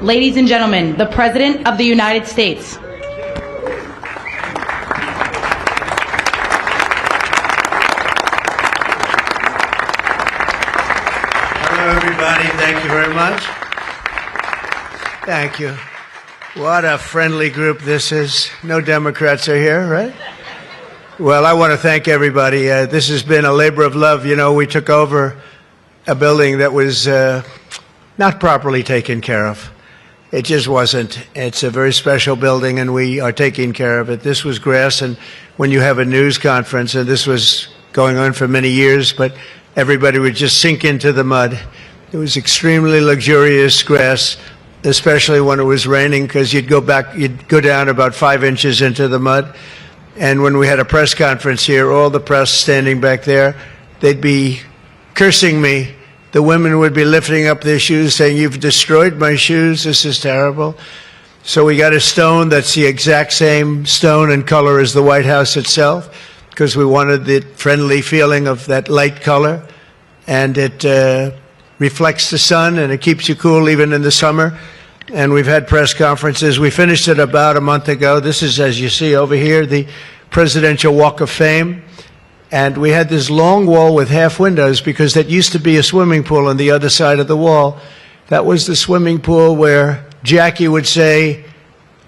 Ladies and gentlemen, the President of the United States. Hello, everybody. Thank you very much. Thank you. What a friendly group this is. No Democrats are here, right? Well, I want to thank everybody. This has been a labor of love. You know, we took over a building that was not properly taken care of. It just wasn't. It's a very special building, and we are taking care of it. This was grass, and when you have a news conference, and this was going on for many years, but everybody would just sink into the mud. It was extremely luxurious grass, especially when it was raining, because you'd go down about 5 inches into the mud. And when we had a press conference here, all the press standing back there, they'd be cursing me. The women would be lifting up their shoes, saying, "You've destroyed my shoes. This is terrible." So we got a stone that's the exact same stone and color as the White House itself, because we wanted the friendly feeling of that light color. And it reflects the sun, and it keeps you cool even in the summer. And we've had press conferences. We finished it about a month ago. This is, as you see over here, the Presidential Walk of Fame. And we had this long wall with half windows because that used to be a swimming pool on the other side of the wall. That was the swimming pool where Jackie would say,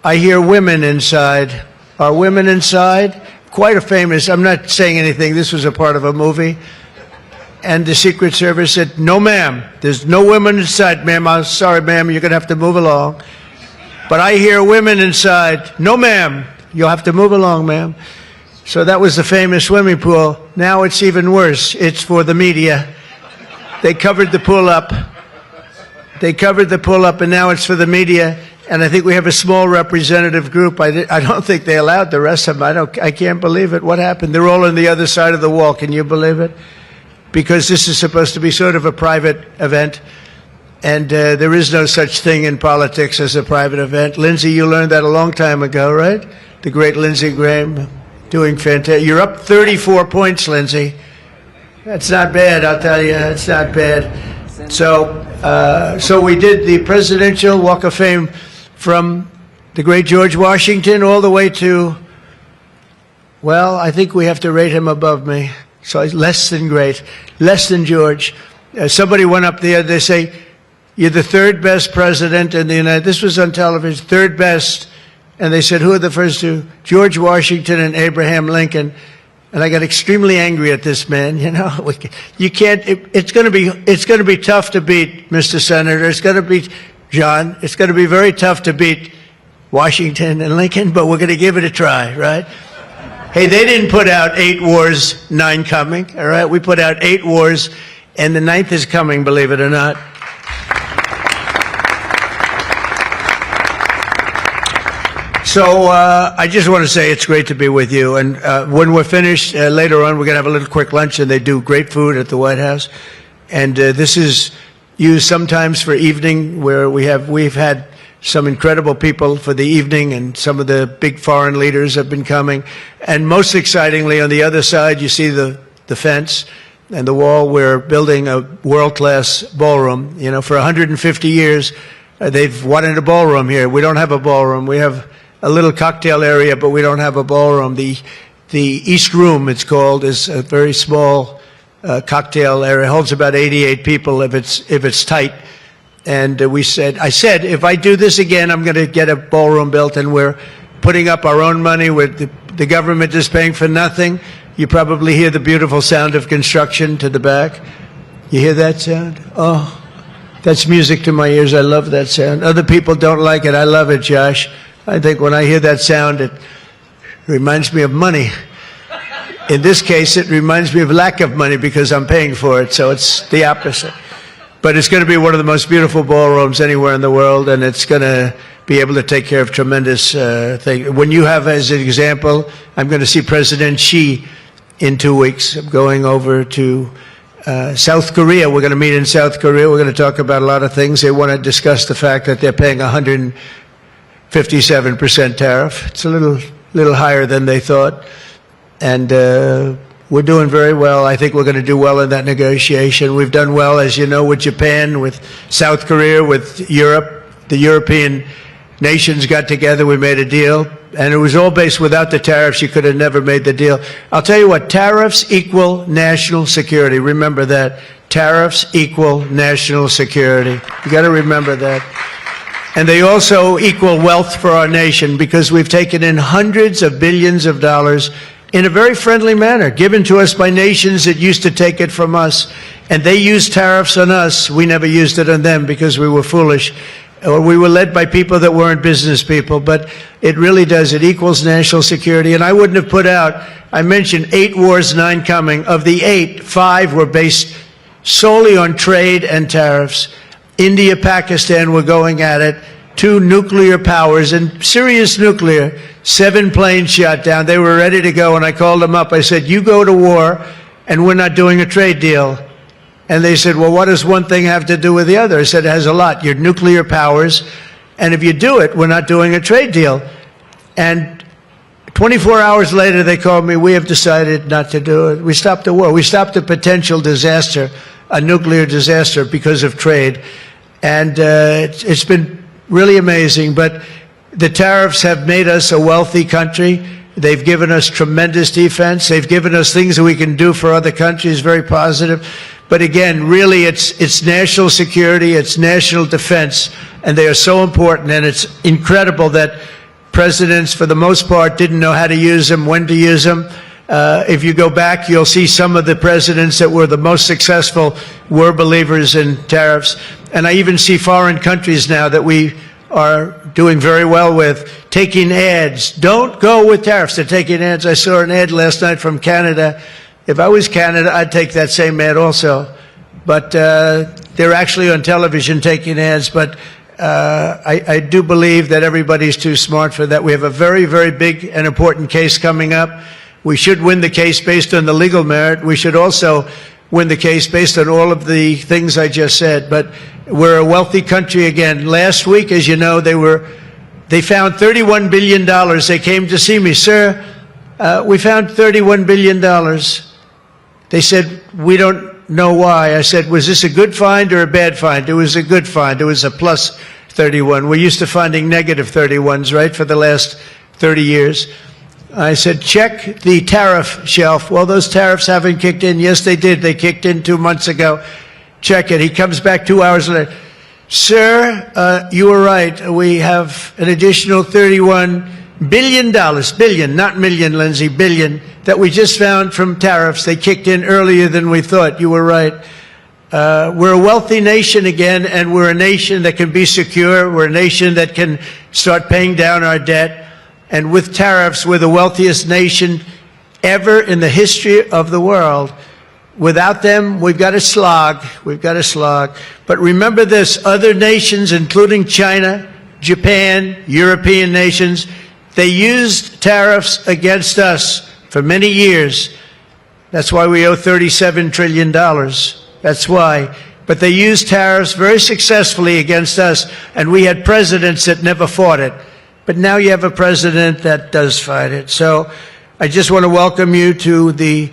"I hear women inside." Are women inside? Quite a famous, I'm not saying anything, this was a part of a movie. And the Secret Service said, "No, ma'am, there's no women inside, ma'am. I'm sorry, ma'am, you're going to have to move along. But I hear women inside." "No, ma'am, you'll have to move along, ma'am." So that was the famous swimming pool. Now it's even worse. It's for the media. They covered the pool up. And now it's for the media. And I think we have a small representative group. I don't think they allowed the rest of them. I can't believe it. What happened? They're all on the other side of the wall. Can you believe it? Because this is supposed to be sort of a private event, and there is no such thing in politics as a private event. Lindsey, you learned that a long time ago, right? The great Lindsey Graham, doing fantastic. You're up 34 points, Lindsey. That's not bad, I'll tell you. It's not bad. So we did the Presidential Walk of Fame from the great George Washington all the way to, well, I think we have to rate him above me. So less than great, less than George. Somebody went up there, they say, "You're the third best president in the United States." This was on television, third best. And they said, "Who are the first two?" "George Washington and Abraham Lincoln." And I got extremely angry at this man. You know, you can't, it's going to be tough to beat, Mr. Senator. It's going to be, John, it's going to be very tough to beat Washington and Lincoln, but we're going to give it a try, right? Hey, they didn't put out 8 wars, 9 coming, all right? We put out 8 wars, and the 9th is coming, believe it or not. So I just want to say it's great to be with you. And when we're finished, later on, we're going to have a little quick lunch, and they do great food at the White House. And this is used sometimes for evening, where we've had some incredible people for the evening, and some of the big foreign leaders have been coming. And most excitingly, on the other side, you see the fence and the wall. We're building a world-class ballroom. You know, for 150 years, they've wanted a ballroom here. We don't have a ballroom. We have a little cocktail area, but we don't have a ballroom. The East Room, it's called, is a very small cocktail area. It holds about 88 people if it's tight. And I said, if I do this again, I'm going to get a ballroom built, and we're putting up our own money. With the government is paying for nothing. You probably hear the beautiful sound of construction to the back. You hear that sound? Oh, that's music to my ears. I love that sound. Other people don't like it. I love it, Josh. I think when I hear that sound, it reminds me of money. In this case, it reminds me of lack of money because I'm paying for it, so it's the opposite. But it's going to be one of the most beautiful ballrooms anywhere in the world, and it's going to be able to take care of tremendous things. When you have, as an example, I'm going to see President Xi in 2 weeks. I'm going over to South Korea. We're going to meet in South Korea. We're going to talk about a lot of things. They want to discuss the fact that they're paying 157% tariff. It's a little higher than they thought. And we're doing very well. I think we're going to do well in that negotiation. We've done well, as you know, with Japan, with South Korea, with Europe, the European nations got together, we made a deal, and it was all based without the tariffs. You could have never made the deal. I'll tell you what, tariffs equal national security. Remember that. Tariffs equal national security. You got to remember that. And they also equal wealth for our nation, because we've taken in hundreds of billions of dollars in a very friendly manner, given to us by nations that used to take it from us. And they used tariffs on us. We never used it on them because we were foolish, or we were led by people that weren't business people. But it really does. It equals national security. And I wouldn't have put out, I mentioned 8 wars, 9 coming. Of the 8, 5 were based solely on trade and tariffs. India, Pakistan were going at it. 2 nuclear powers, and serious nuclear. 7 planes shot down. They were ready to go, and I called them up. I said, you go to war, and we're not doing a trade deal. And they said, well, what does one thing have to do with the other? I said, it has a lot. You're nuclear powers, and if you do it, we're not doing a trade deal. And 24 hours later, they called me, we have decided not to do it. We stopped the war. We stopped a potential disaster, a nuclear disaster, because of trade. And it's been really amazing. But the tariffs have made us a wealthy country. They've given us tremendous defense. They've given us things that we can do for other countries, very positive. But again, really, it's national security, it's national defense, and they are so important. And it's incredible that presidents, for the most part, didn't know how to use them, when to use them. If you go back, you'll see some of the presidents that were the most successful were believers in tariffs. And I even see foreign countries now that we are doing very well with taking ads. Don't go with tariffs. They're taking ads. I saw an ad last night from Canada. If I was Canada, I'd take that same ad also. But they're actually on television taking ads. But I do believe that everybody's too smart for that. We have a very, very big and important case coming up. We should win the case based on the legal merit. We should also win the case based on all of the things I just said. But we're a wealthy country again. Last week, as you know, they found $31 billion. They came to see me, sir, we found $31 billion. They said, we don't know why. I said, was this a good find or a bad find? It was a good find. It was a plus 31. We're used to finding negative 31s, right, for the last 30 years. I said, check the tariff shelf. Well, those tariffs haven't kicked in. Yes, they did. They kicked in 2 months ago. Check it. He comes back 2 hours later. Sir, you were right. We have an additional $31 billion, billion, not million, Lindsay, billion, that we just found from tariffs. They kicked in earlier than we thought. You were right. We're a wealthy nation again, and we're a nation that can be secure. We're a nation that can start paying down our debt. And with tariffs, we're the wealthiest nation ever in the history of the world. Without them, we've got to slog. We've got to slog. But remember this, other nations, including China, Japan, European nations, they used tariffs against us for many years. That's why we owe $37 trillion. That's why. But they used tariffs very successfully against us, and we had presidents that never fought it. But now you have a president that does fight it. So I just want to welcome you to the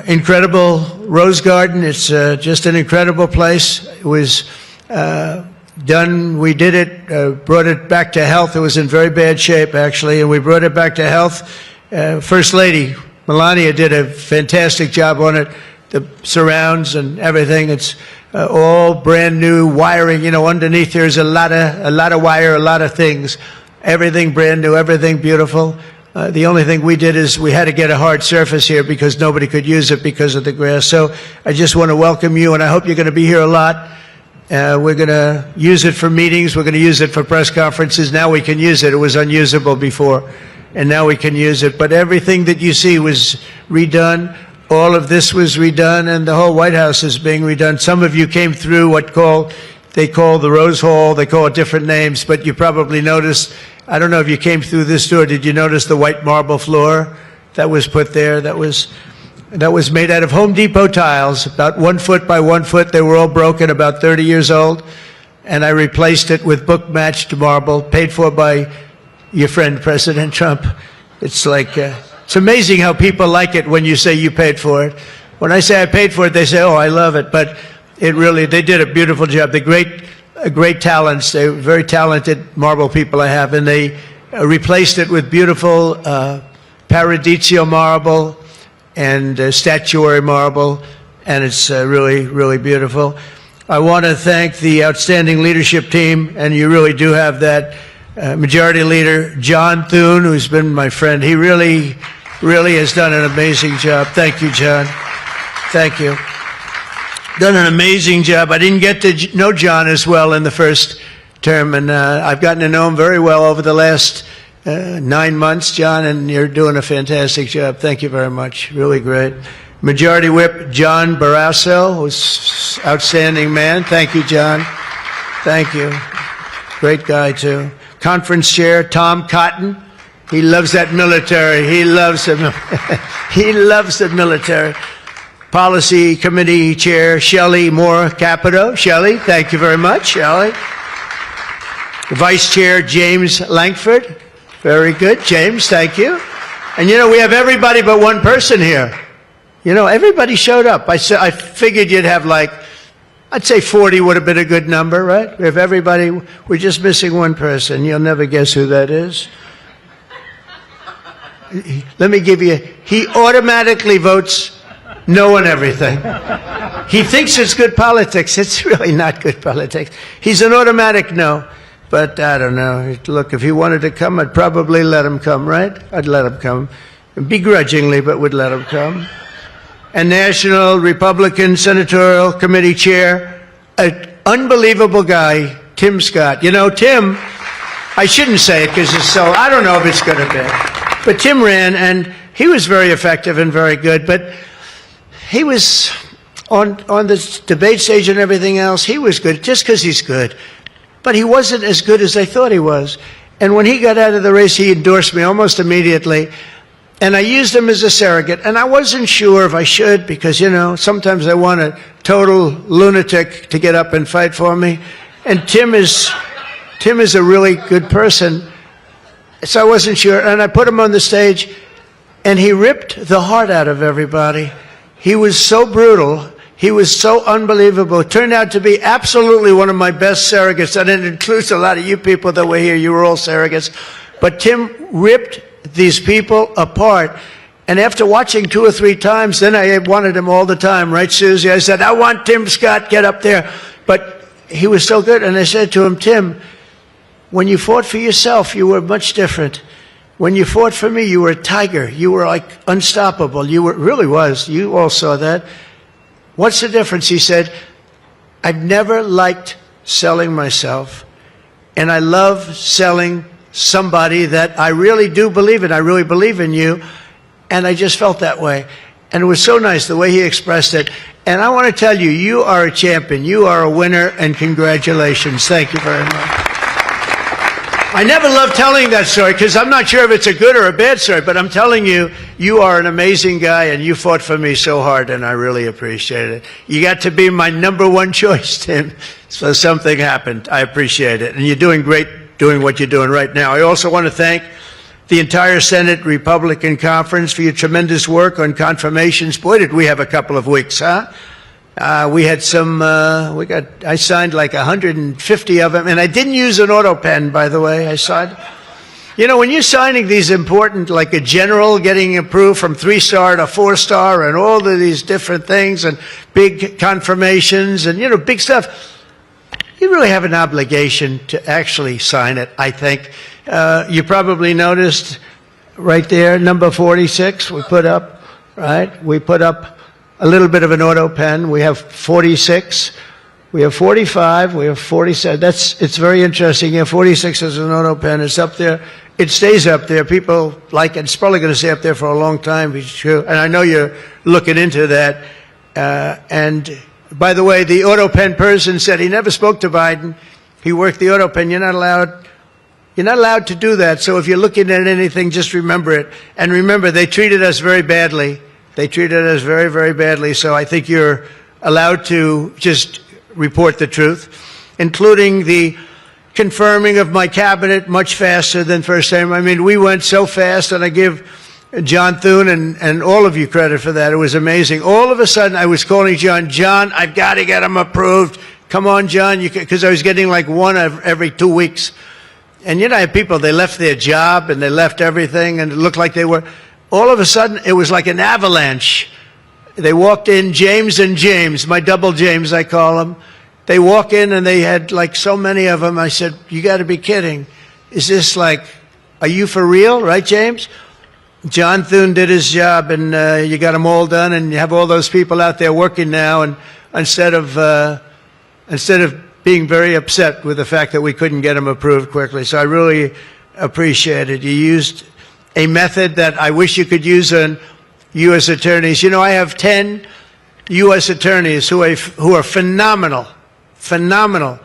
incredible Rose Garden. It's just an incredible place. It was done, we did it, brought it back to health. It was in very bad shape, actually, and we brought it back to health. First Lady Melania did a fantastic job on it. The surrounds and everything, it's all brand new wiring. You know, underneath there's a lot of wire, a lot of things. Everything brand new, everything beautiful. The only thing we did is we had to get a hard surface here because nobody could use it because of the grass. So I just want to welcome you, and I hope you're going to be here a lot. We're going to use it for meetings. We're going to use it for press conferences. Now we can use it. It was unusable before, and now we can use it. But everything that you see was redone. All of this was redone, and the whole White House is being redone. Some of you came through they call the Rose Hall. They call it different names, but you probably noticed, I don't know if you came through this door, did you notice the white marble floor that was put there? That was made out of Home Depot tiles, about 1 foot by 1 foot. They were all broken, about 30 years old, and I replaced it with book-matched marble, paid for by your friend, President Trump. It's like, it's amazing how people like it when you say you paid for it. When I say I paid for it, they say, oh, I love it. But it really, they did a beautiful job. The great great talents. They're very talented marble people I have, and they replaced it with beautiful Paradiso marble and statuary marble, and it's really, really beautiful. I want to thank the outstanding leadership team, and you really do have that. Majority Leader John Thune, who's been my friend. He really has done an amazing job. Thank you, John. Thank you. Done an amazing job. I didn't get to know John as well in the first term, and I've gotten to know him very well over the last 9 months, John, and you're doing a fantastic job. Thank you very much. Really great. Majority Whip John Barrasso, who's outstanding man. Thank you, John. Thank you. Great guy, too. Conference Chair Tom Cotton. He loves that military. He loves the he loves the military. Policy Committee Chair Shelley Moore Capito. Shelley, thank you very much, Shelley. Vice Chair James Langford. Very good, James, thank you. And you know, we have everybody but one person here. You know, everybody showed up. I figured you'd have like, I'd say 40 would have been a good number, right? If everybody, we're just missing one person. You'll never guess who that is. Let me give you, he automatically votes no on everything. He thinks it's good politics. It's really not good politics. He's an automatic no. But I don't know. Look, if he wanted to come, I'd probably let him come, right? I'd let him come. Begrudgingly, but would let him come. And National Republican Senatorial Committee Chair, an unbelievable guy, Tim Scott. You know, Tim, I shouldn't say it because it's so, I don't know if it's going to be. But Tim ran, and he was very effective and very good. But he was, on the debate stage and everything else, he was good just because he's good. But he wasn't as good as I thought he was. And when he got out of the race, he endorsed me almost immediately. And I used him as a surrogate. And I wasn't sure if I should because, you know, sometimes I want a total lunatic to get up and fight for me. And Tim is a really good person. So I wasn't sure. And I put him on the stage, and he ripped the heart out of everybody. He was so brutal. He was so unbelievable. It turned out to be absolutely one of my best surrogates. And it includes a lot of you people that were here. You were all surrogates. But Tim ripped these people apart. And after watching 2 or 3 times, then I wanted him all the time, right, Susie? I said, I want Tim Scott, get up there. But he was so good. And I said to him, Tim, when you fought for yourself, you were much different. When you fought for me, you were a tiger. You were like unstoppable. You were, really was. You all saw that. What's the difference? He said, I've never liked selling myself, and I love selling somebody that I really do believe in. I really believe in you, and I just felt that way. And it was so nice the way he expressed it. And I want to tell you, you are a champion. You are a winner, and congratulations. Thank you very much. I never love telling that story because I'm not sure if it's a good or a bad story, but I'm telling you, you are an amazing guy and you fought for me so hard and I really appreciate it. You got to be my #1 choice, Tim. So something happened. I appreciate it. And you're doing great doing what you're doing right now. I also want to thank the entire Senate Republican Conference for your tremendous work on confirmations. Boy, did we have a couple of weeks, huh? We had some, I signed like 150 of them, and I didn't use an auto pen, by the way. I signed. You know, when you're signing these important, like a general getting approved from 3-star to 4-star and all of these different things and big confirmations and, you know, big stuff, you really have an obligation to actually sign it, I think. You probably noticed right there, number 46, we put up, right? We put up a little bit of an auto pen. We have 46. We have 45. We have 47. It's very interesting. Yeah, 46 is an auto pen. It's up there. It stays up there. People like it. It's probably going to stay up there for a long time. It's true. And I know you're looking into that. And by the way, the auto pen person said he never spoke to Biden. He worked the auto pen. You're not allowed to do that. So if you're looking at anything, just remember it. And remember, they treated us very badly. They treated us very, very badly, so I think you're allowed to just report the truth, including the confirming of my cabinet much faster than first time. I mean, we went so fast, and I give John Thune and all of you credit for that. It was amazing. All of a sudden, I was calling John, I've got to get him approved. Come on, John, because I was getting like one every 2 weeks. And I have people, they left their job and they left everything and it looked like they were, all of a sudden it was like an avalanche. They walked in, James and James, my double James I call them. They walk in and they had like so many of them. I said, you got to be kidding. Is this like, are you for real, right, James? John Thune did his job and you got them all done and you have all those people out there working now, and instead of being very upset with the fact that we couldn't get them approved quickly. So I really appreciate it. You used a method that I wish you could use on U.S. attorneys. I have 10 U.S. attorneys who are phenomenal, phenomenal.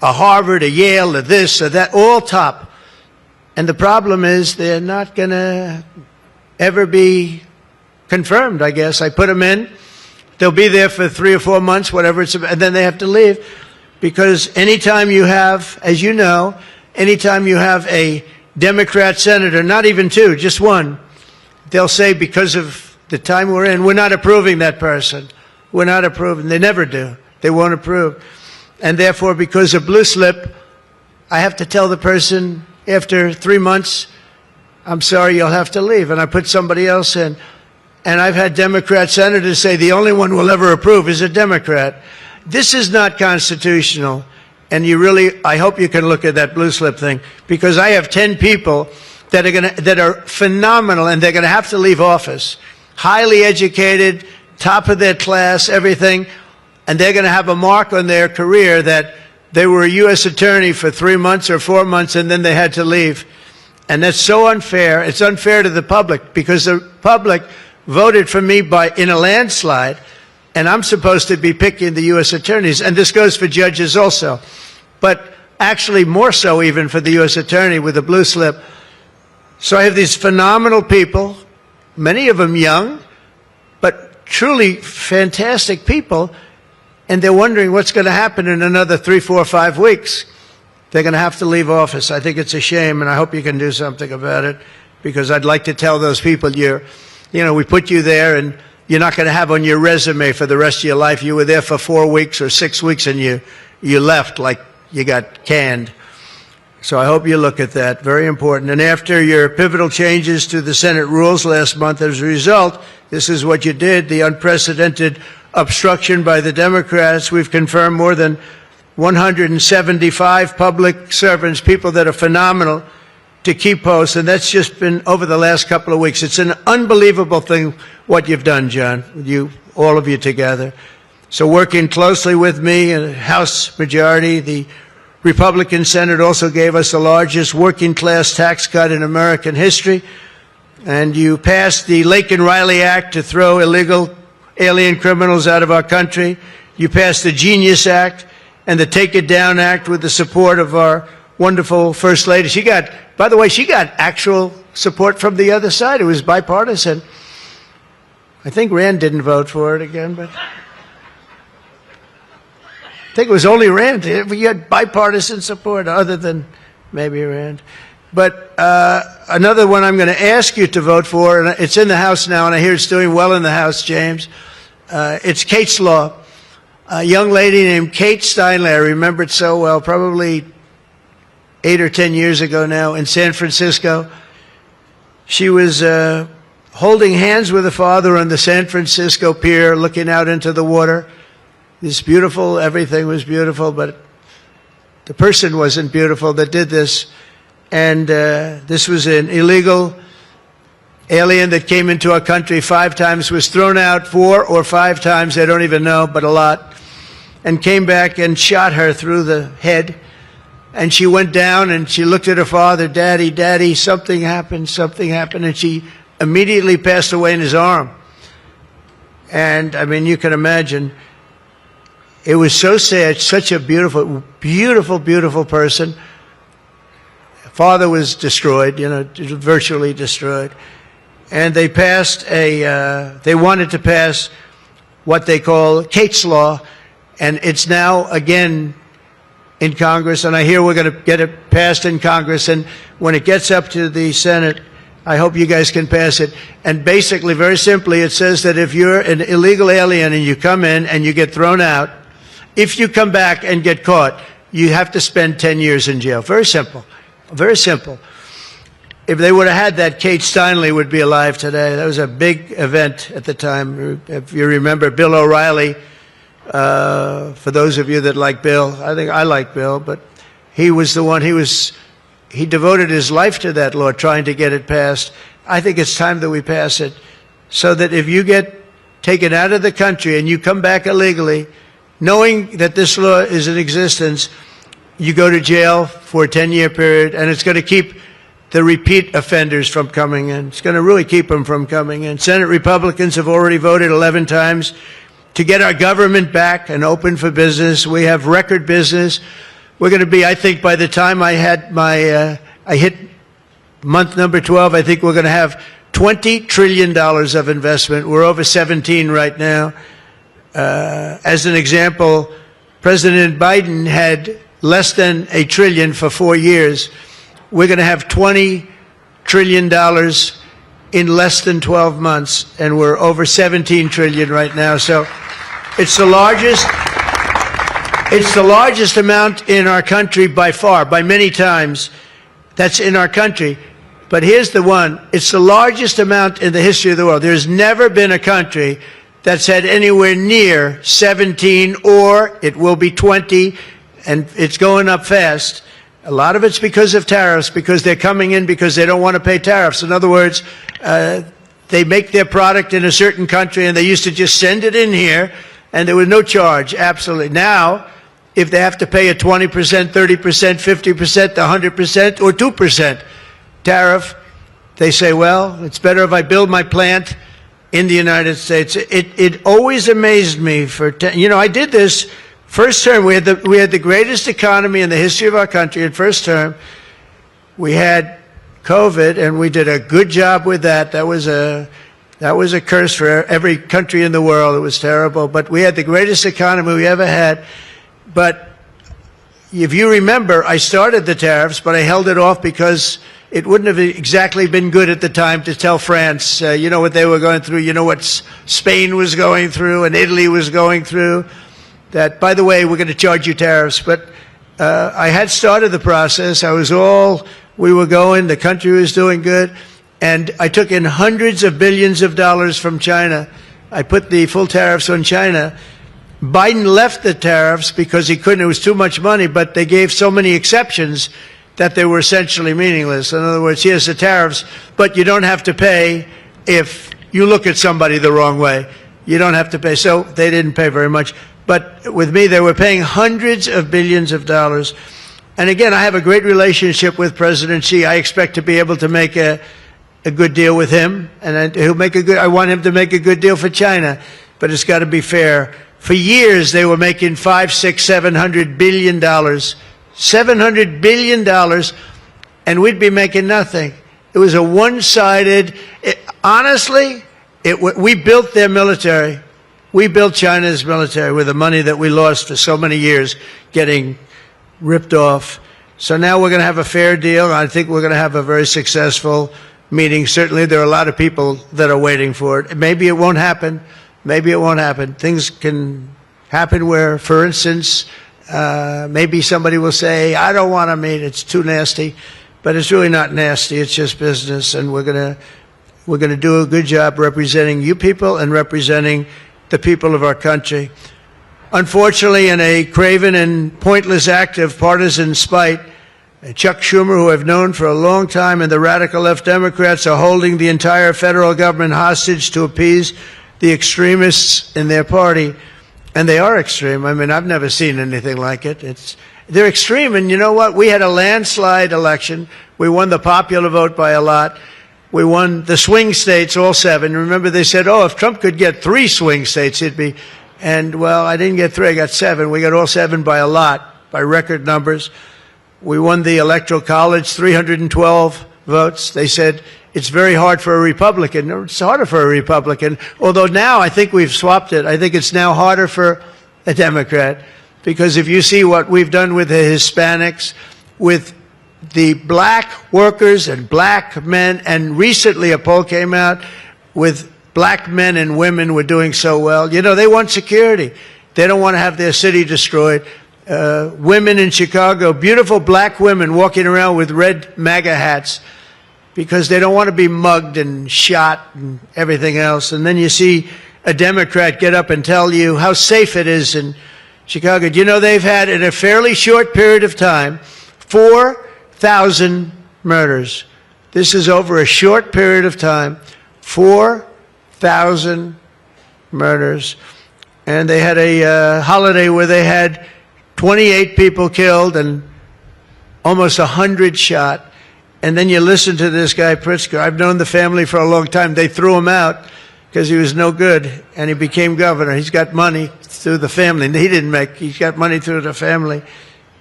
A Harvard, a Yale, a this, a that, all top. And the problem is they're not going to ever be confirmed, I guess. I put them in. They'll be there for 3 or 4 months, whatever it's about, and then they have to leave. Because anytime you have, as you know, anytime you have a Democrat senator, not even 2, just 1, they'll say because of the time we're in, we're not approving that person. We're not approving. They never do. They won't approve. And therefore, because of blue slip, I have to tell the person after 3 months, I'm sorry, you'll have to leave. And I put somebody else in. And I've had Democrat senators say the only one we'll ever approve is a Democrat. This is not constitutional. And I hope you can look at that blue slip thing, because I have 10 people that are phenomenal, and they're going to have to leave office. Highly educated, top of their class, everything. And they're going to have a mark on their career that they were a U.S. attorney for 3 months or 4 months, and then they had to leave. And that's so unfair. It's unfair to the public, because the public voted for me in a landslide, and I'm supposed to be picking the U.S. attorneys. And this goes for judges also. But actually more so even for the U.S. attorney with the blue slip. So I have these phenomenal people, many of them young, but truly fantastic people, and they're wondering what's going to happen in another 3, 4, 5 weeks. They're going to have to leave office. I think it's a shame, and I hope you can do something about it, because I'd like to tell those people, we put you there, and you're not going to have on your resume for the rest of your life, you were there for 4 weeks or 6 weeks, and you left like you got canned. So I hope you look at that. Very important. And after your pivotal changes to the Senate rules last month, as a result, this is what you did, the unprecedented obstruction by the Democrats. We've confirmed more than 175 public servants, people that are phenomenal, to key posts, and that's just been over the last couple of weeks. It's an unbelievable thing what you've done, John, all of you together. So working closely with me in the House majority, the Republican Senate also gave us the largest working class tax cut in American history, and you passed the Laken-Riley Act to throw illegal alien criminals out of our country. You passed the Genius Act and the Take It Down Act with the support of our wonderful First Lady. By the way, she got actual support from the other side. It was bipartisan. I think Rand didn't vote for it again, but I think it was only Rand. You had bipartisan support other than maybe Rand. But another one I'm going to ask you to vote for, and it's in the House now, and I hear it's doing well in the House, James. It's Kate's Law. A young lady named Kate Steinle, I remember it so well, probably 8 or 10 years ago now in San Francisco. She was holding hands with her father on the San Francisco pier, looking out into the water. This beautiful, everything was beautiful, but the person wasn't beautiful that did this. And this was an illegal alien that came into our country 5 times, was thrown out 4 or 5 times, I don't even know, but a lot, and came back and shot her through the head. And she went down and she looked at her father, Daddy, Daddy, something happened, and she immediately passed away in his arm. And, I mean, you can imagine, it was so sad, such a beautiful, beautiful, beautiful person. Father was destroyed, virtually destroyed. And they they wanted to pass what they call Kate's Law, and it's now again in Congress, and I hear we're going to get it passed in Congress, and when it gets up to the Senate, I hope you guys can pass it. And basically, very simply, it says that if you're an illegal alien and you come in and you get thrown out, if you come back and get caught, you have to spend 10 years in jail. Very simple. Very simple. If they would have had that, Kate Steinle would be alive today. That was a big event at the time. If you remember, Bill O'Reilly, for those of you that like Bill, I think I like Bill, but he was the one, he devoted his life to that law, trying to get it passed. I think it's time that we pass it so that if you get taken out of the country and you come back illegally, knowing that this law is in existence, you go to jail for a 10-year period, and it's going to keep the repeat offenders from coming in. It's going to really keep them from coming in. Senate Republicans have already voted 11 times to get our government back and open for business. We have record business. We're going to be, I think, by the time I hit month number 12, I think we're going to have $20 trillion of investment. We're over 17 right now. As an example, President Biden had less than $1 trillion for 4 years. We're going to have $20 trillion in less than 12 months, and we're over 17 trillion right now. So it's the largest amount in our country by far, by many times. That's in our country. But here's the one. It's the largest amount in the history of the world. There's never been a country that's had anywhere near 17, or it will be 20, and it's going up fast. A lot of it's because of tariffs, because they're coming in because they don't want to pay tariffs. In other words, they make their product in a certain country, and they used to just send it in here, and there was no charge, absolutely. Now, if they have to pay a 20%, 30%, 50%, 100%, or 2% tariff, they say, well, it's better if I build my plant in the United States. It always amazed me I did this first term. We had the greatest economy in the history of our country in first term. We had COVID, and we did a good job with that. That was a curse for every country in the world. It was terrible. But we had the greatest economy we ever had. But if you remember, I started the tariffs, but I held it off because it wouldn't have exactly been good at the time to tell France, you know what they were going through, you know what Spain was going through and Italy was going through, that, by the way, we're going to charge you tariffs. But I had started the process. We were going, the country was doing good, and I took in hundreds of billions of dollars from China. I put the full tariffs on China. Biden left the tariffs because he couldn't, it was too much money, but they gave so many exceptions that they were essentially meaningless. In other words, here's the tariffs, but you don't have to pay if you look at somebody the wrong way. You don't have to pay. So they didn't pay very much. But with me, they were paying hundreds of billions of dollars. And again, I have a great relationship with President Xi. I expect to be able to make a good deal with him, and I want him to make a good deal for China, but it's got to be fair. For years, they were making $500, $600, $700 billion. $700 billion, and we'd be making nothing. It was a one-sided, honestly, we built their military. We built China's military with the money that we lost for so many years getting ripped off. So now we're going to have a fair deal. I think we're going to have a very successful meeting. Certainly there are a lot of people that are waiting for it. Maybe it won't happen. Maybe it won't happen. Things can happen where, for instance, maybe somebody will say, I don't want to meet, it's too nasty. But it's really not nasty, it's just business, and we're going to do a good job representing you people and representing the people of our country. Unfortunately, in a craven and pointless act of partisan spite, Chuck Schumer, who I've known for a long time, and the radical left Democrats are holding the entire federal government hostage to appease the extremists in their party. And they are extreme. I mean, I've never seen anything like it. They're extreme, and you know what? We had a landslide election. We won the popular vote by a lot. We won the swing states, all 7. Remember, they said, oh, if Trump could get 3 swing states, he'd be. And, well, I didn't get 3, I got 7. We got all 7 by a lot, by record numbers. We won the Electoral College, 312 votes. They said, it's very hard for a Republican. It's harder for a Republican, although now I think we've swapped it. I think it's now harder for a Democrat, because if you see what we've done with the Hispanics, with the black workers and black men, and recently a poll came out with black men and women were doing so well. You know, they want security. They don't want to have their city destroyed. Women in Chicago, beautiful black women walking around with red MAGA hats because they don't want to be mugged and shot and everything else. And then you see a Democrat get up and tell you how safe it is in Chicago. Do you know they've had, in a fairly short period of time, 4,000 murders? This is over a short period of time, 4,000 murders. And they had a holiday where they had 28 people killed and almost 100 shot. And then you listen to this guy, Pritzker. I've known the family for a long time. They threw him out because he was no good, and he became governor. He's got money through the family. He's got money through the family.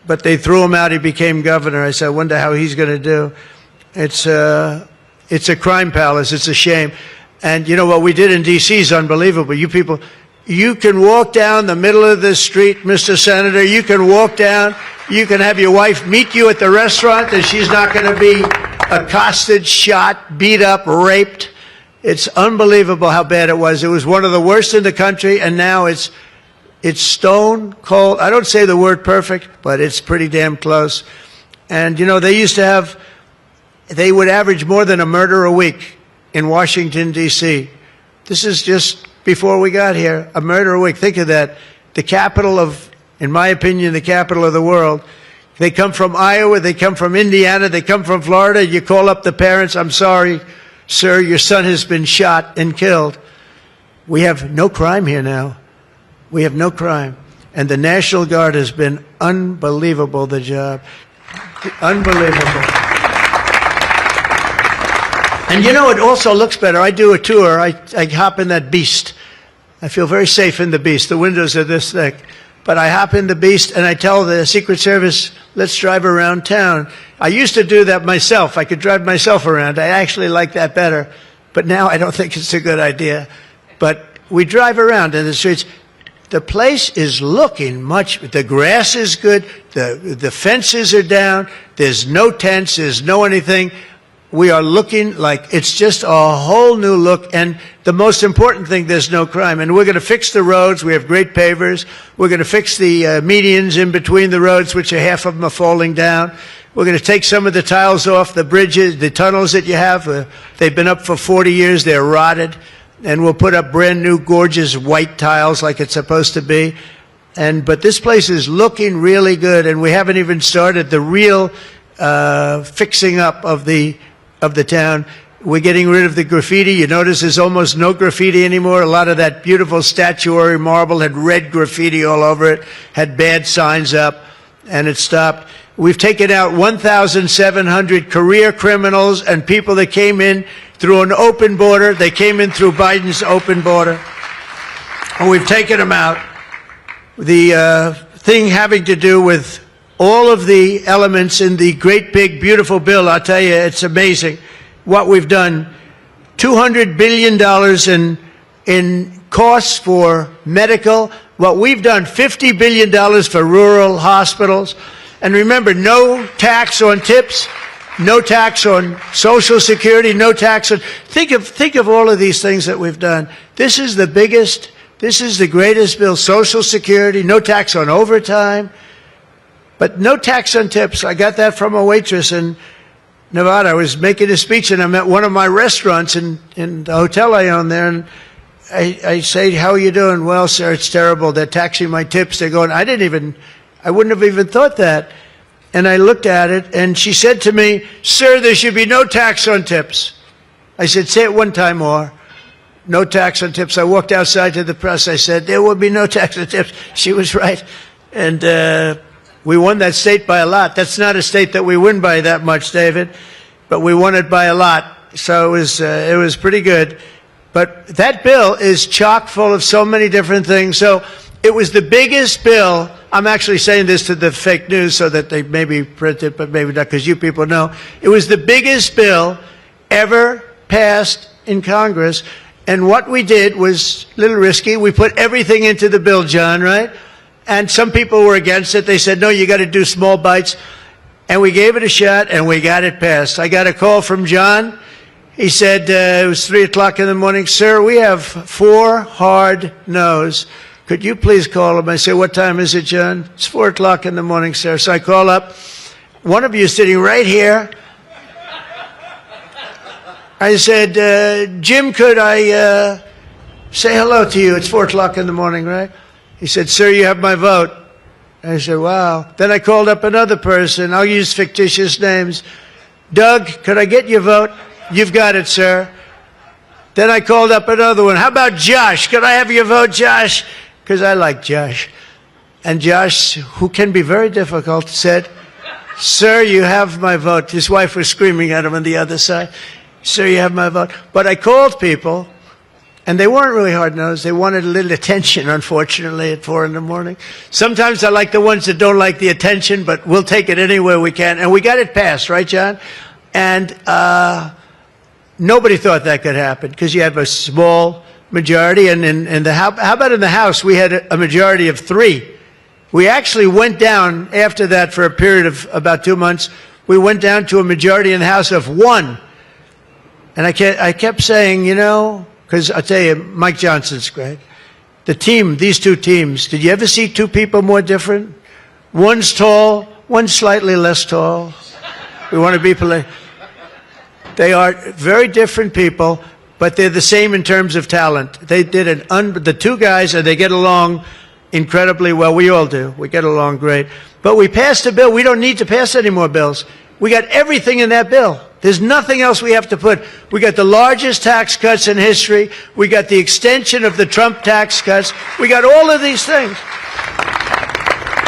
But they threw him out, he became governor. I said, I wonder how he's going to do. It's a crime palace. It's a shame. And you know what we did in D.C. is unbelievable. You people, you can walk down the middle of the street, Mr. Senator. You can walk down. You can have your wife meet you at the restaurant, and she's not going to be accosted, shot, beat up, raped. It's unbelievable how bad it was. It was one of the worst in the country, and now it's stone cold. I don't say the word perfect, but it's pretty damn close. And, you know, they would average more than a murder a week in Washington, D.C. This is just before we got here, a murder a week. Think of that. The capital of, in my opinion, the capital of the world. They come from Iowa, they come from Indiana, they come from Florida. You call up the parents, I'm sorry, sir, your son has been shot and killed. We have no crime here now. We have no crime. And the National Guard has been unbelievable, the job. Unbelievable. And you know, it also looks better. I do a tour. I hop in that beast. I feel very safe in the beast. The windows are this thick. But I hop in the beast and I tell the Secret Service, let's drive around town. I used to do that myself. I could drive myself around. I actually like that better. But now I don't think it's a good idea. But we drive around in the streets. The place is looking the grass is good. The fences are down. There's no tents. There's no anything. We are looking like it's just a whole new look. And the most important thing, there's no crime. And we're going to fix the roads. We have great pavers. We're going to fix the medians in between the roads, which half of them are falling down. We're going to take some of the tiles off the bridges, the tunnels that you have. They've been up for 40 years. They're rotted. And we'll put up brand new, gorgeous white tiles like it's supposed to be. But this place is looking really good. And we haven't even started the real fixing up of the town. We're getting rid of the graffiti. You notice there's almost no graffiti anymore. A lot of that beautiful statuary marble had red graffiti all over it, had bad signs up, and it stopped. We've taken out 1,700 career criminals and people that came in through an open border. They came in through Biden's open border, and we've taken them out. The thing having to do with all of the elements in the great big beautiful bill, I'll tell you, it's amazing what we've done. $200 billion in costs for medical. What we've done, $50 billion for rural hospitals. And remember, no tax on tips, no tax on Social Security, no tax on, think of all of these things that we've done. This is the biggest, this is the greatest bill. Social Security, no tax on overtime. But no tax on tips. I got that from a waitress in Nevada. I was making a speech, and I'm at one of my restaurants in the hotel I own there, and I say, how are you doing? Well, sir, it's terrible. They're taxing my tips. They're going, I wouldn't have even thought that. And I looked at it, and she said to me, sir, there should be no tax on tips. I said, say it one time more. No tax on tips. I walked outside to the press. I said, there will be no tax on tips. She was right. And we won that state by a lot. That's not a state that we win by that much, David, but we won it by a lot. So it was pretty good. But that bill is chock full of so many different things. So it was the biggest bill. I'm actually saying this to the fake news so that they maybe print it, but maybe not, because you people know. It was the biggest bill ever passed in Congress. And what we did was a little risky. We put everything into the bill, John, right? And some people were against it. They said, no, you got to do small bites. And we gave it a shot, and we got it passed. I got a call from John. He said, it was 3 o'clock in the morning, sir, we have 4 hard no's. could you please call him? I say, what time is it, John? It's 4 o'clock in the morning, sir. So I call up. One of you is sitting right here. I said, Jim, could I say hello to you? It's 4 o'clock in the morning, right? He said, sir, you have my vote. I said, wow. Then I called up another person. I'll use fictitious names. Doug, could I get your vote? You've got it, sir. Then I called up another one. How about Josh? Could I have your vote, Josh? Because I like Josh. And Josh, who can be very difficult, said, sir, you have my vote. His wife was screaming at him on the other side. Sir, you have my vote. But I called people, and they weren't really hard-nosed. They wanted a little attention, unfortunately, at 4 in the morning. Sometimes I like the ones that don't like the attention, but we'll take it anywhere we can. And we got it passed, right, John? And nobody thought that could happen, because you have a small majority. And in the how about in the House, we had a majority of 3. We actually went down after that for a period of about 2 months. We went down to a majority in the House of 1. And I kept saying, you know, because I'll tell you, Mike Johnson's great. The team, these two teams, did you ever see two people more different? One's tall, one's slightly less tall. We want to be polite. They are very different people, but they're the same in terms of talent. They did the two guys, and they get along incredibly well. We all do. We get along great. But we passed a bill. We don't need to pass any more bills. We got everything in that bill. There's nothing else we have to put. We got the largest tax cuts in history. We got the extension of the Trump tax cuts. We got all of these things.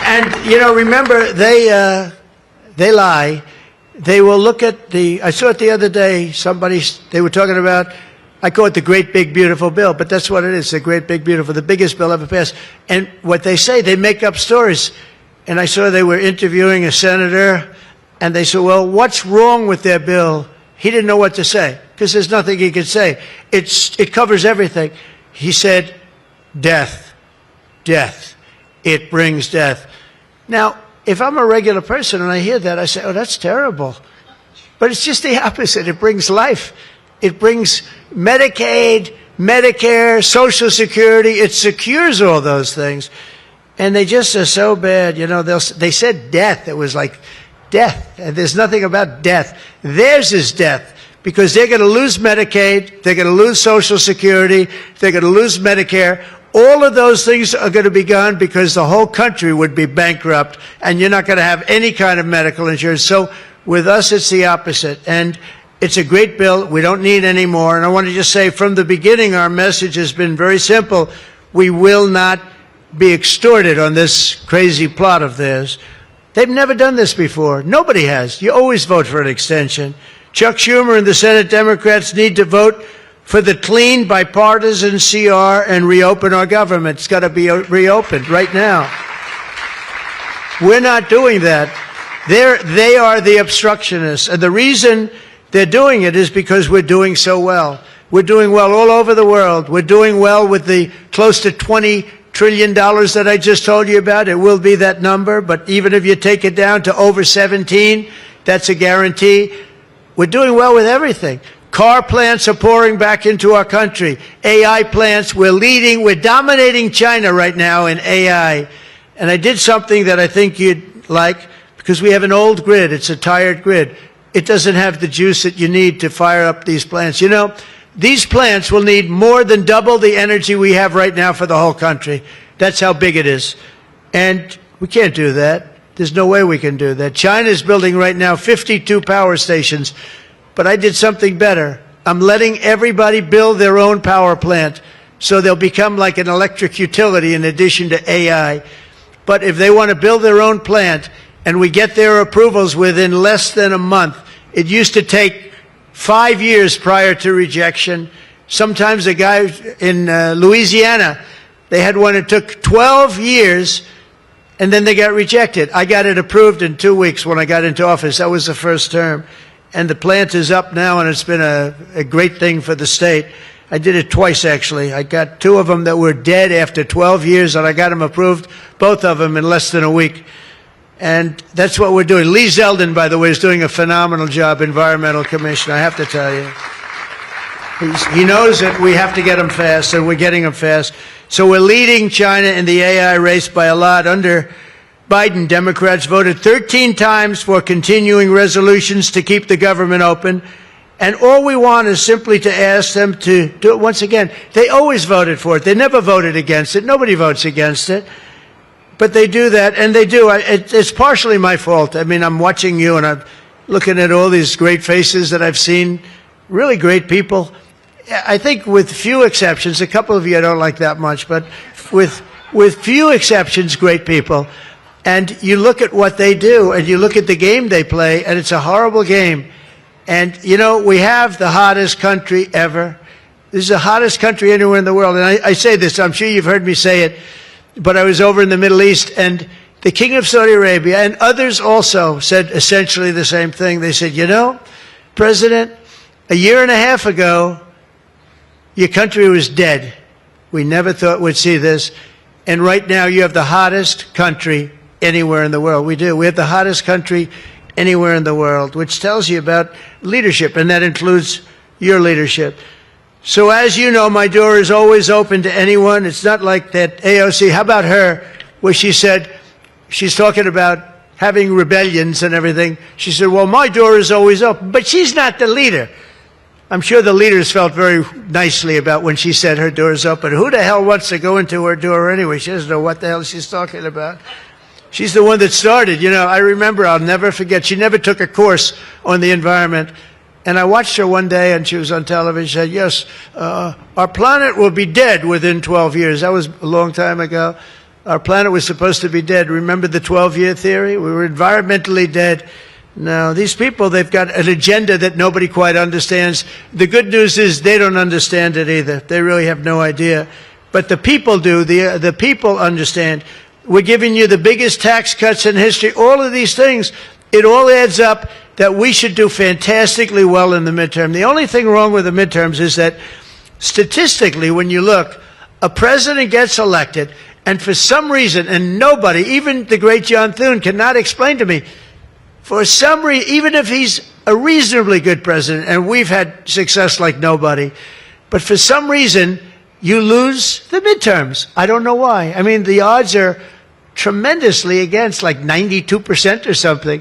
And, you know, remember, they lie. They will look at I saw it the other day, they were talking about, I call it the great big beautiful bill, but that's what it is, the great big beautiful, the biggest bill ever passed. And what they say, they make up stories. And I saw they were interviewing a senator, and they said, well, what's wrong with their bill? He didn't know what to say, because there's nothing he could say. It covers everything. He said, death. Death. It brings death. Now, if I'm a regular person and I hear that, I say, oh, that's terrible. But it's just the opposite. It brings life. It brings Medicaid, Medicare, Social Security. It secures all those things. And they just are so bad. You know, they said death. It was like death. And there's nothing about death. Theirs is death, because they're going to lose Medicaid. They're going to lose Social Security. They're going to lose Medicare. All of those things are going to be gone, because the whole country would be bankrupt, and you're not going to have any kind of medical insurance. So with us, it's the opposite. And it's a great bill. We don't need any more. And I want to just say, from the beginning, our message has been very simple. We will not be extorted on this crazy plot of theirs. They've never done this before. Nobody has. You always vote for an extension. Chuck Schumer and the Senate Democrats need to vote for the clean, bipartisan CR and reopen our government. It's got to be reopened right now. We're not doing that. They are the obstructionists. And the reason they're doing it is because we're doing so well. We're doing well all over the world. We're doing well with the close to $20 trillion that I just told you about. It will be that number, but even if you take it down to over 17, that's a guarantee. We're doing well with everything. Car plants are pouring back into our country. AI plants, we're leading, we're dominating China right now in AI. And I did something that I think you'd like, because we have an old grid. It's a tired grid. It doesn't have the juice that you need to fire up these plants. You know, these plants will need more than double the energy we have right now for the whole country. That's how big it is. And we can't do that. There's no way we can do that. China is building right now 52 power stations. But I did something better. I'm letting everybody build their own power plant, so they'll become like an electric utility in addition to AI. But if they want to build their own plant, and we get their approvals within less than a month, it used to take 5 years prior to rejection. Sometimes a guy in Louisiana, they had one that took 12 years, and then they got rejected. I got it approved in 2 weeks when I got into office. That was the first term. And the plant is up now, and it's been a great thing for the state. I did it twice, actually. I got 2 of them that were dead after 12 years, and I got them approved, both of them, in less than a week. And that's what we're doing. Lee Zeldin, by the way, is doing a phenomenal job, Environmental Commission, I have to tell you. He knows that we have to get them fast, and we're getting them fast. So we're leading China in the AI race by a lot. Under Biden, Democrats voted 13 times for continuing resolutions to keep the government open. And all we want is simply to ask them to do it once again. They always voted for it. They never voted against it. Nobody votes against it. But they do that, and they do. It's partially my fault. I mean, I'm watching you, and I'm looking at all these great faces that I've seen, really great people. I think with few exceptions, a couple of you I don't like that much, but with few exceptions, great people. And you look at what they do, and you look at the game they play, and it's a horrible game. And, you know, we have the hottest country ever. This is the hottest country anywhere in the world. And I say this, I'm sure you've heard me say it, but I was over in the Middle East, and the King of Saudi Arabia and others also said essentially the same thing. They said, you know, President, a year and a half ago, your country was dead. We never thought we'd see this. And right now, you have the hottest country anywhere in the world. We do. We have the hottest country anywhere in the world, which tells you about leadership, and that includes your leadership. So as you know, my door is always open to anyone. It's not like that AOC. How about her, where she said, she's talking about having rebellions and everything. She said, well, my door is always open. But she's not the leader. I'm sure the leaders felt very nicely about when she said her door is open. Who the hell wants to go into her door anyway? She doesn't know what the hell she's talking about. She's the one that started. You know, I remember, I'll never forget, she never took a course on the environment. And I watched her one day, and she was on television. She said, yes, our planet will be dead within 12 years. That was a long time ago. Our planet was supposed to be dead. Remember the 12-year theory? We were environmentally dead. Now, these people, they've got an agenda that nobody quite understands. The good news is they don't understand it either. They really have no idea. But the people do. The people understand. We're giving you the biggest tax cuts in history. All of these things, it all adds up that we should do fantastically well in the midterm. The only thing wrong with the midterms is that statistically, when you look, a president gets elected, and for some reason, and nobody, even the great John Thune, cannot explain to me, for some reason, even if he's a reasonably good president, and we've had success like nobody, but for some reason, you lose the midterms. I don't know why. I mean, the odds are tremendously against, like 92% or something.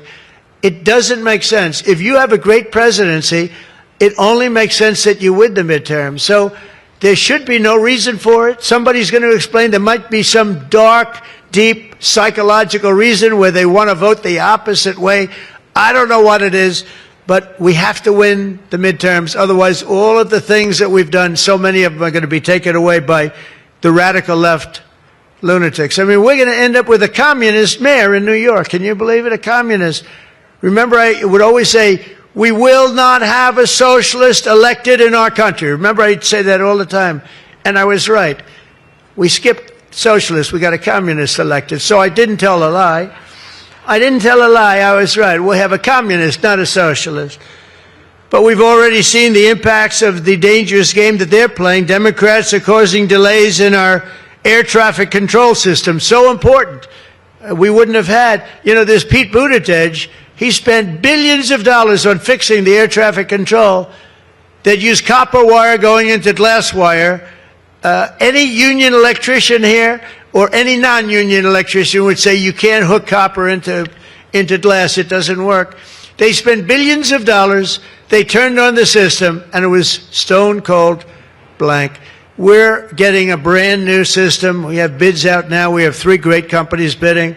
It doesn't make sense. If you have a great presidency, it only makes sense that you win the midterm. So there should be no reason for it. Somebody's going to explain there might be some dark, deep psychological reason where they want to vote the opposite way. I don't know what it is, but we have to win the midterms. Otherwise, all of the things that we've done, so many of them are going to be taken away by the radical left lunatics. I mean, we're going to end up with a communist mayor in New York. Can you believe it? A communist. Remember, I would always say, we will not have a socialist elected in our country. Remember, I'd say that all the time. And I was right. We skipped socialists. We got a communist elected. So I didn't tell a lie. I didn't tell a lie. I was right. We'll have a communist, not a socialist. But we've already seen the impacts of the dangerous game that they're playing. Democrats are causing delays in our air traffic control system. So important. We wouldn't have had, you know, this Pete Buttigieg, he spent billions of dollars on fixing the air traffic control that used copper wire going into glass wire. Any union electrician here or any non-union electrician would say you can't hook copper into glass. It doesn't work. They spent billions of dollars. They turned on the system, and it was stone cold blank. We're getting a brand new system. We have bids out now. We have 3 great companies bidding.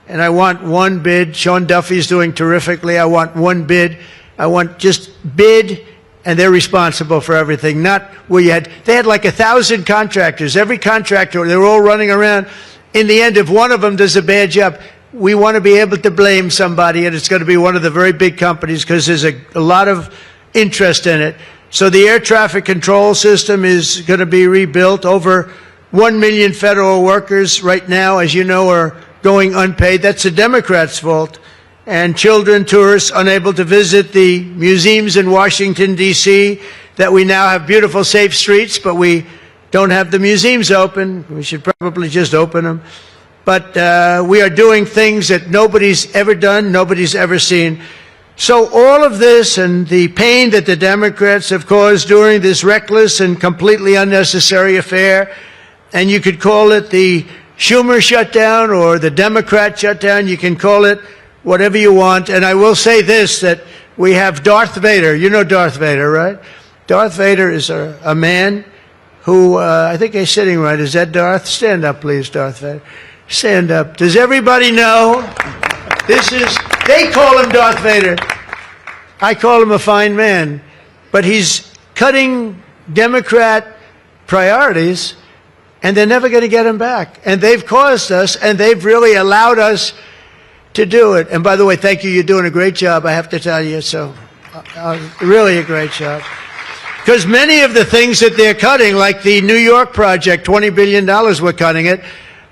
And I want one bid. Sean Duffy's doing terrifically. I want one bid. I want just bid, and they're responsible for everything. Not where they had like 1,000 contractors. Every contractor, they were all running around. In the end, if one of them does a bad job, we want to be able to blame somebody, and it's going to be one of the very big companies because there's a lot of interest in it. So the air traffic control system is going to be rebuilt. Over 1 million federal workers right now, as you know, are going unpaid. That's the Democrats' fault. And children, tourists, unable to visit the museums in Washington, D.C., that we now have beautiful, safe streets, but we don't have the museums open. We should probably just open them. But we are doing things that nobody's ever done, nobody's ever seen. So all of this and the pain that the Democrats have caused during this reckless and completely unnecessary affair, and you could call it the Schumer shutdown or the Democrat shutdown. You can call it whatever you want. And I will say this, that we have Darth Vader. You know Darth Vader, right? Darth Vader is a man who, I think he's sitting right. Is that Darth? Stand up, please, Darth Vader. Stand up. Does everybody know? They call him Darth Vader. I call him a fine man. But he's cutting Democrat priorities, and they're never going to get him back. And they've caused us, and they've really allowed us to do it. And by the way, thank you. You're doing a great job, I have to tell you. So, really a great job. Because many of the things that they're cutting, like the New York project, $20 billion we're cutting it,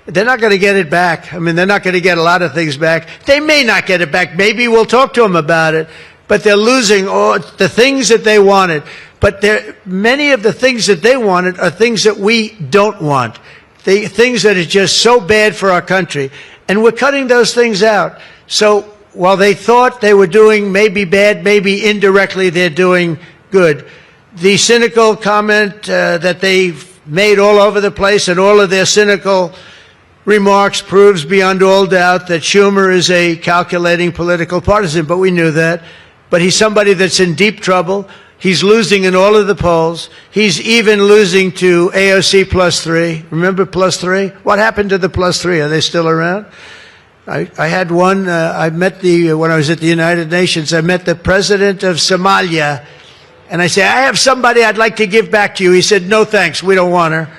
they're not going to get it back. I mean, they're not going to get a lot of things back. They may not get it back. Maybe we'll talk to them about it. But they're losing all the things that they wanted. But many of the things that they wanted are things that we don't want. Things that are just so bad for our country. And we're cutting those things out. So while they thought they were doing maybe bad, maybe indirectly they're doing good. The cynical comment that they've made all over the place, and all of their cynical remarks proves beyond all doubt that Schumer is a calculating political partisan, but we knew that. But he's somebody that's in deep trouble. He's losing in all of the polls. He's even losing to AOC +3. Remember +3? What happened to the +3? Are they still around? I had one. I met when I was at the United Nations, I met the president of Somalia. And I said, I have somebody I'd like to give back to you. He said, no, thanks. We don't want her.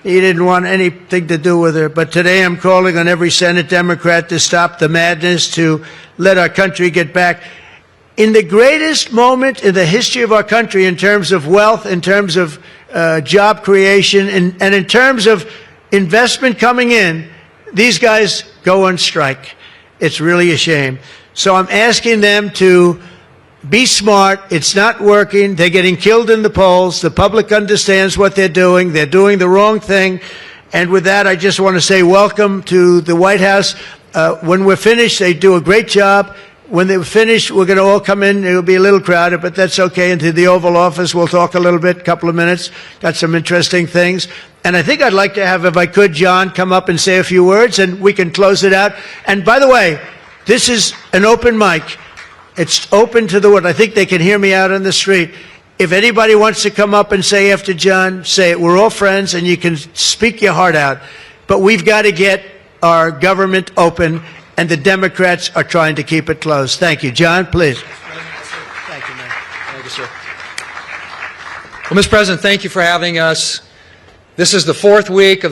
He didn't want anything to do with her. But today I'm calling on every Senate Democrat to stop the madness, to let our country get back. In the greatest moment in the history of our country, in terms of wealth, in terms of job creation, and in terms of investment coming in, these guys go on strike. It's really a shame. So I'm asking them to be smart. It's not working. They're getting killed in the polls. The public understands what they're doing. They're doing the wrong thing. And with that, I just want to say welcome to the White House. When we're finished, they do a great job. When they're finished, we're going to all come in. It'll be a little crowded, but that's okay. Into the Oval Office, we'll talk a little bit, a couple of minutes. Got some interesting things. And I think I'd like to have, if I could, John come up and say a few words, and we can close it out. And by the way, this is an open mic. It's open to the world. I think they can hear me out on the street. If anybody wants to come up and say after John, say it. We're all friends, and you can speak your heart out. But we've got to get our government open, and the Democrats are trying to keep it closed. Thank you. John, please. Thank you, man. Thank you, sir. Well, Mr. President, thank you for having us. This is the fourth week of